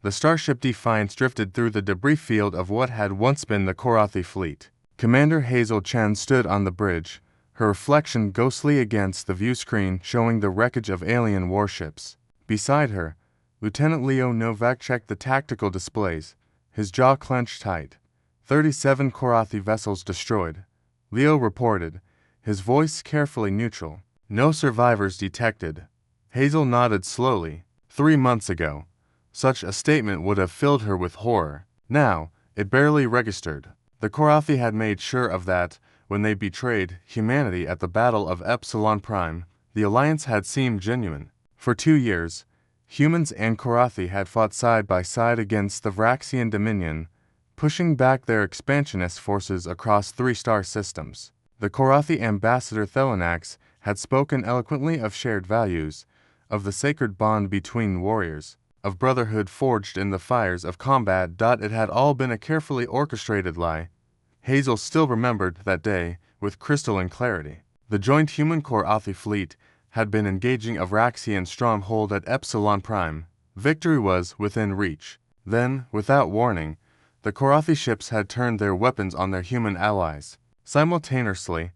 The starship Defiance drifted through the debris field of what had once been the Korathi fleet. Commander Hazel Chen stood on the bridge, her reflection ghostly against the view screen showing the wreckage of alien warships. Beside her, Lieutenant Leo Novak checked the tactical displays, his jaw clenched tight. 37 Korathi vessels destroyed, Leo reported, his voice carefully neutral. No survivors detected. Hazel nodded slowly. 3 months ago, such a statement would have filled her with horror. Now, it barely registered. The Korathi had made sure of that when they betrayed humanity at the Battle of Epsilon Prime. The alliance had seemed genuine. For 2 years, humans and Korathi had fought side by side against the Vraxian Dominion, pushing back their expansionist forces across 3 star systems. The Korathi ambassador Thelanax had spoken eloquently of shared values, of the sacred bond between warriors, of brotherhood forged in the fires of combat. It had all been a carefully orchestrated lie. Hazel still remembered that day with crystalline clarity. The joint human Korathi fleet had been engaging a Vraxian stronghold at Epsilon Prime. Victory was within reach. Then, without warning, the Korathi ships had turned their weapons on their human allies. Simultaneously,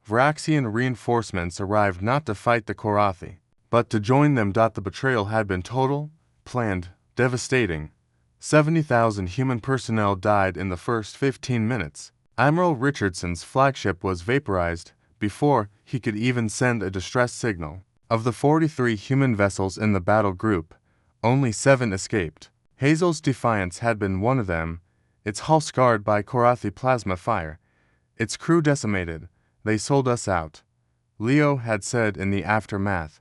Vraxian reinforcements arrived not to fight the Korathi, but to join them. The betrayal had been total, planned, devastating. 70,000 human personnel died in the first 15 minutes. Admiral Richardson's flagship was vaporized before he could even send a distress signal. Of the 43 human vessels in the battle group, only 7 escaped. Hazel's Defiance had been one of them, its hull scarred by Korathi plasma fire, its crew decimated. They sold us out, Leo had said in the aftermath,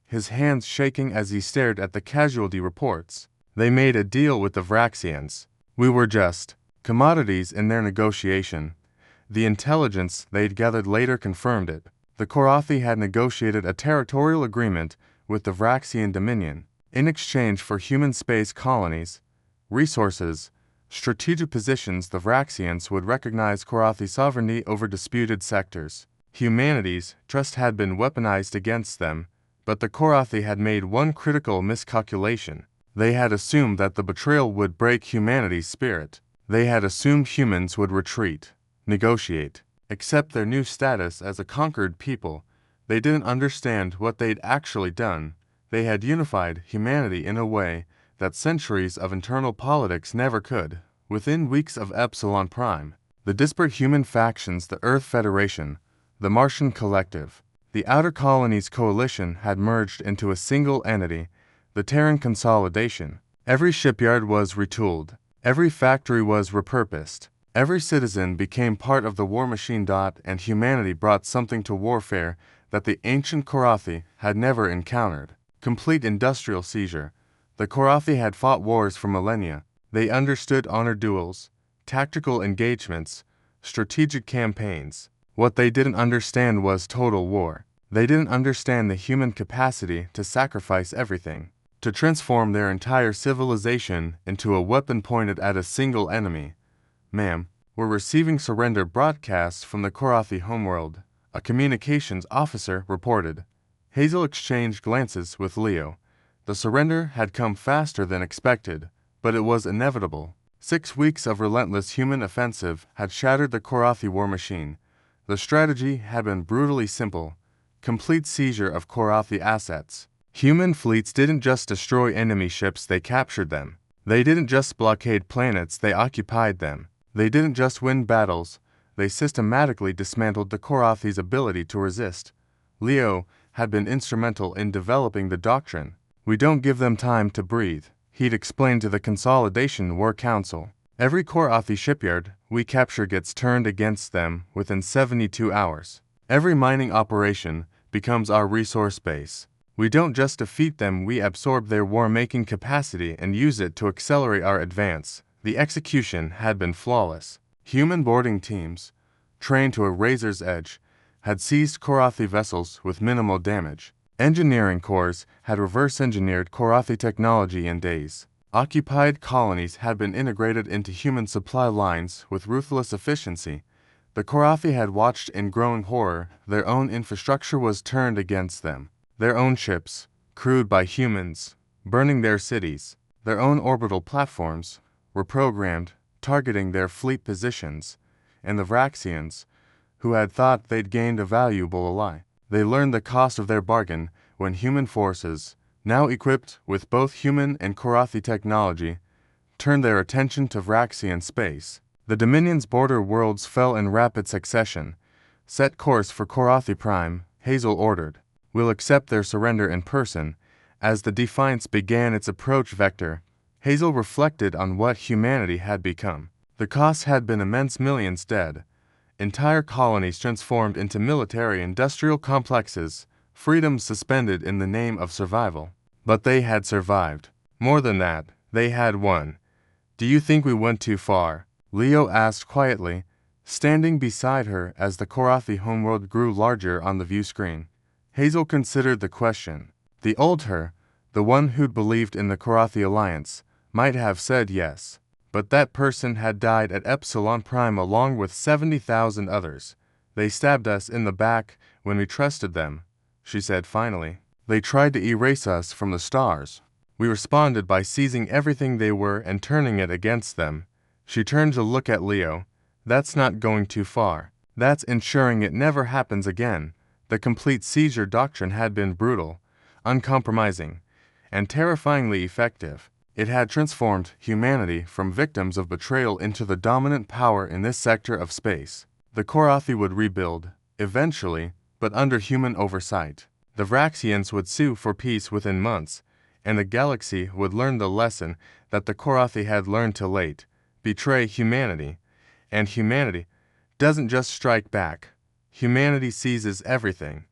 his hands shaking as he stared at the casualty reports. They made a deal with the Vraxians. We were just commodities in their negotiation. The intelligence they'd gathered later confirmed it. The Korathi had negotiated a territorial agreement with the Vraxian Dominion. In exchange for human space colonies, resources, strategic positions, the Vraxians would recognize Korathi sovereignty over disputed sectors. Humanity's trust had been weaponized against them, but the Korathi had made one critical miscalculation. They had assumed that the betrayal would break humanity's spirit. They had assumed humans would retreat, negotiate, accept their new status as a conquered people. They didn't understand what they'd actually done. They had unified humanity in a way that centuries of internal politics never could. Within weeks of Epsilon Prime, the disparate human factions, the Earth Federation, the Martian Collective, the Outer Colonies Coalition had merged into a single entity, the Terran Consolidation. Every shipyard was retooled. Every factory was repurposed. Every citizen became part of the war machine. And humanity brought something to warfare that the ancient Korathi had never encountered. Complete industrial seizure. The Korathi had fought wars for millennia. They understood honor duels, tactical engagements, strategic campaigns. What they didn't understand was total war. They didn't understand the human capacity to sacrifice everything, to transform their entire civilization into a weapon pointed at a single enemy. Ma'am, we're receiving surrender broadcasts from the Korathi homeworld, a communications officer reported. Hazel exchanged glances with Leo. The surrender had come faster than expected, but it was inevitable. 6 weeks of relentless human offensive had shattered the Korathi war machine. The strategy had been brutally simple: complete seizure of Korathi assets. Human fleets didn't just destroy enemy ships, they captured them. They didn't just blockade planets, they occupied them. They didn't just win battles, they systematically dismantled the Korathi's ability to resist. Leo had been instrumental in developing the doctrine. We don't give them time to breathe, he'd explained to the Consolidation War Council. Every Korathi shipyard we capture gets turned against them within 72 hours. Every mining operation becomes our resource base. We don't just defeat them, we absorb their war-making capacity and use it to accelerate our advance. The execution had been flawless. Human boarding teams, trained to a razor's edge, had seized Korathi vessels with minimal damage. Engineering corps had reverse-engineered Korathi technology in days. Occupied colonies had been integrated into human supply lines with ruthless efficiency. The Korathi had watched in growing horror. Their own infrastructure was turned against them. Their own ships, crewed by humans, burning their cities. Their own orbital platforms were programmed, targeting their fleet positions, and the Vraxians, who had thought they'd gained a valuable ally. They learned the cost of their bargain when human forces, now equipped with both human and Korathi technology, turned their attention to Vraxian space. The Dominion's border worlds fell in rapid succession. Set course for Korathi Prime, Hazel ordered. We'll accept their surrender in person. As the Defiance began its approach vector, Hazel reflected on what humanity had become. The cost had been immense, millions dead, entire colonies transformed into military-industrial complexes, freedom suspended in the name of survival. But they had survived. More than that, they had won. Do you think we went too far? Leo asked quietly, standing beside her as the Korathi homeworld grew larger on the view screen. Hazel considered the question. The old her, the one who'd believed in the Korathi alliance, might have said yes. But that person had died at Epsilon Prime along with 70,000 others. They stabbed us in the back when we trusted them, she said finally. They tried to erase us from the stars. We responded by seizing everything they were and turning it against them. She turned to look at Leo. That's not going too far. That's ensuring it never happens again. The complete seizure doctrine had been brutal, uncompromising, and terrifyingly effective. It had transformed humanity from victims of betrayal into the dominant power in this sector of space. The Korathi would rebuild, eventually, but under human oversight. The Vraxians would sue for peace within months, and the galaxy would learn the lesson that the Korathi had learned too late: betray humanity. And humanity doesn't just strike back. Humanity seizes everything.